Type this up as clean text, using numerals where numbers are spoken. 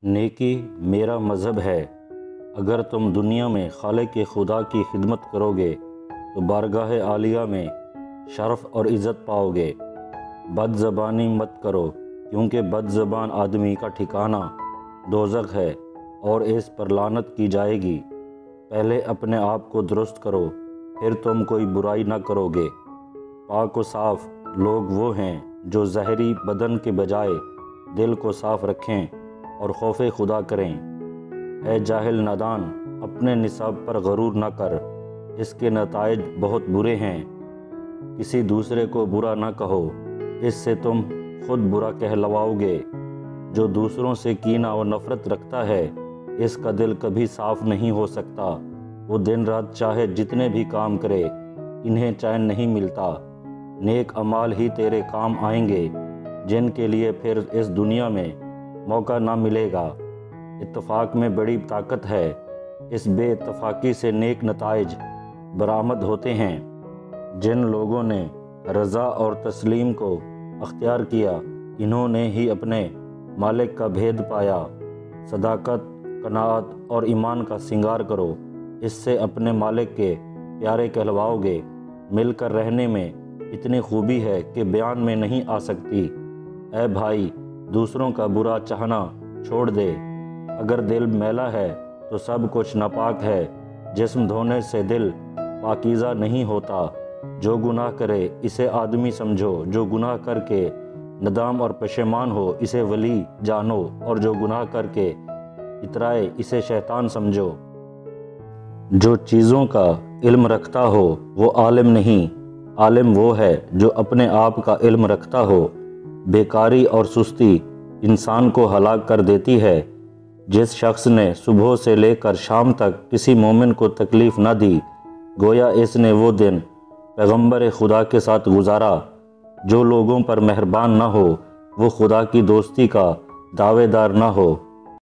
نیکی میرا مذہب ہے۔ اگر تم دنیا میں خالق خدا کی خدمت کرو گے تو بارگاہ عالیہ میں شرف اور عزت پاؤ گے۔ بد زبانی مت کرو، کیونکہ بد زبان آدمی کا ٹھکانہ دوزخ ہے اور اس پر لعنت کی جائے گی۔ پہلے اپنے آپ کو درست کرو، پھر تم کوئی برائی نہ کرو گے۔ پاک و صاف لوگ وہ ہیں جو ظاہری بدن کے بجائے دل کو صاف رکھیں اور خوف خدا کریں۔ اے جاہل نادان، اپنے نصاب پر غرور نہ کر، اس کے نتائج بہت برے ہیں۔ کسی دوسرے کو برا نہ کہو، اس سے تم خود برا کہلواؤ گے۔ جو دوسروں سے کینہ اور نفرت رکھتا ہے، اس کا دل کبھی صاف نہیں ہو سکتا۔ وہ دن رات چاہے جتنے بھی کام کرے، انہیں چین نہیں ملتا۔ نیک اعمال ہی تیرے کام آئیں گے، جن کے لیے پھر اس دنیا میں موقع نہ ملے گا۔ اتفاق میں بڑی طاقت ہے، اس بے اتفاقی سے نیک نتائج برآمد ہوتے ہیں۔ جن لوگوں نے رضا اور تسلیم کو اختیار کیا، انہوں نے ہی اپنے مالک کا بھید پایا۔ صداقت، قناعت اور ایمان کا سنگار کرو، اس سے اپنے مالک کے پیارے کہلواؤ گے۔ مل کر رہنے میں اتنی خوبی ہے کہ بیان میں نہیں آ سکتی۔ اے بھائی، دوسروں کا برا چاہنا چھوڑ دے۔ اگر دل میلا ہے تو سب کچھ ناپاک ہے۔ جسم دھونے سے دل پاکیزہ نہیں ہوتا۔ جو گناہ کرے اسے آدمی سمجھو، جو گناہ کر کے ندام اور پشیمان ہو اسے ولی جانو، اور جو گناہ کر کے اترائے اسے شیطان سمجھو۔ جو چیزوں کا علم رکھتا ہو وہ عالم نہیں، عالم وہ ہے جو اپنے آپ کا علم رکھتا ہو۔ بیکاری اور سستی انسان کو ہلاک کر دیتی ہے۔ جس شخص نے صبح سے لے کر شام تک کسی مومن کو تکلیف نہ دی، گویا اس نے وہ دن پیغمبر خدا کے ساتھ گزارا۔ جو لوگوں پر مہربان نہ ہو، وہ خدا کی دوستی کا دعوے دار نہ ہو۔